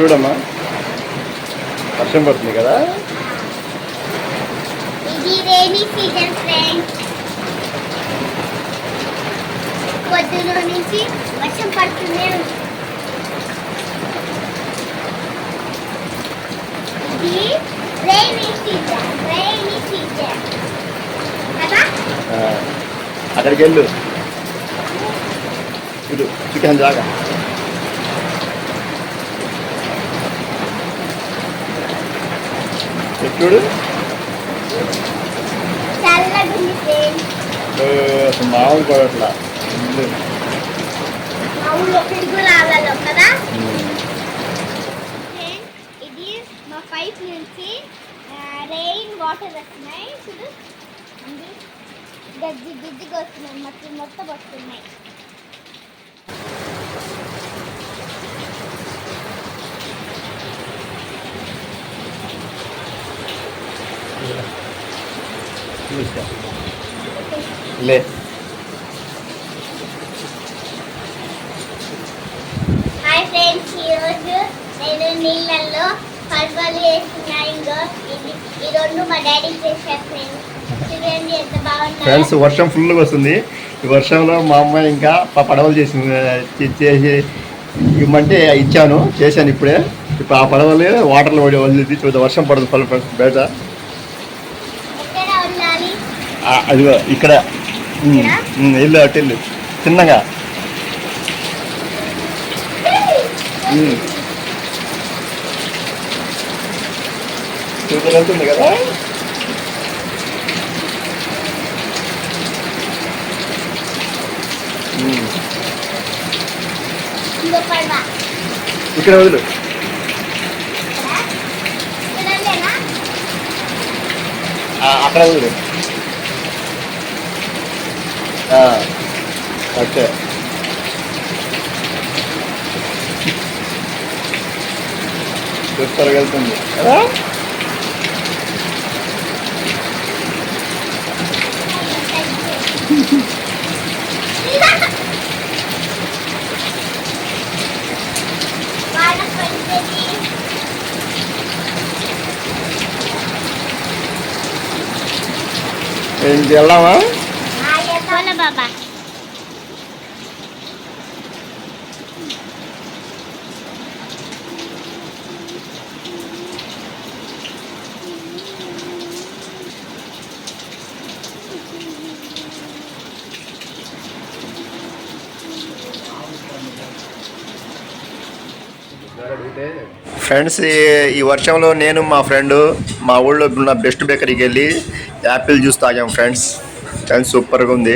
చూడమ్మా, వర్షం పడుతుంది కదా. ఇది రైనీ సీజన్ ఫ్రెండ్స్. పొద్దున నుంచి వర్షం పడుతూనే ఉంది. ఇది రైనీ సీజన్ కదా. అక్కడికి వెళ్ళు, ఇటు చికెన్ జాగా. చూడు అసలు మామూలు పడట్లా. ఇది మా పైప్ నుంచి రెయిన్ వాటర్ వస్తున్నాయి. చూడు గజ్జిగా వస్తున్నాయి, మొత్తం వస్తున్నాయి. లే హాయ్ ఫ్రెండ్స్, ఈరోజు నేను నీళ్ళల్లో పల్పలు వేస్తున్నాను. ఈ రెండు మా డాడీ చేశారు ఫ్రెండ్స్. చూడండి ఎంత బాగుంది ఫ్రెండ్స్. వర్షం ఫుల్గా వస్తుంది. ఈ వర్షంలో మా అమ్మాయి ఇంకా పడవలు చేసి ఇవ్వమంటే ఇచ్చాను, చేశాను ఇప్పుడే. ఇప్పుడు ఆ పడవలు వాటర్లో వదిలింది. చూద్దాం వర్షం పడుతుంది పలు ఫ్రెండ్స్ బయట. అదిగో ఇక్కడ వెళ్ళు, అటు వెళ్ళు చిన్నగా. చూద్దాం వెళ్తుంది కదా. ఇక్కడ వదులు. అక్కడ వదులు. ఓకే. సూపర్గా వెళ్తుంది కదా. ఏంటి వెళ్దామా? బాబా ఫ్రెండ్స్, ఈ వర్షంలో నేను మా ఫ్రెండ్ మా ఊళ్ళో ఉన్న బెస్ట్ బేకరీకి వెళ్ళి యాపిల్ జ్యూస్ తాగాం ఫ్రెండ్స్. సూపర్గా ఉంది.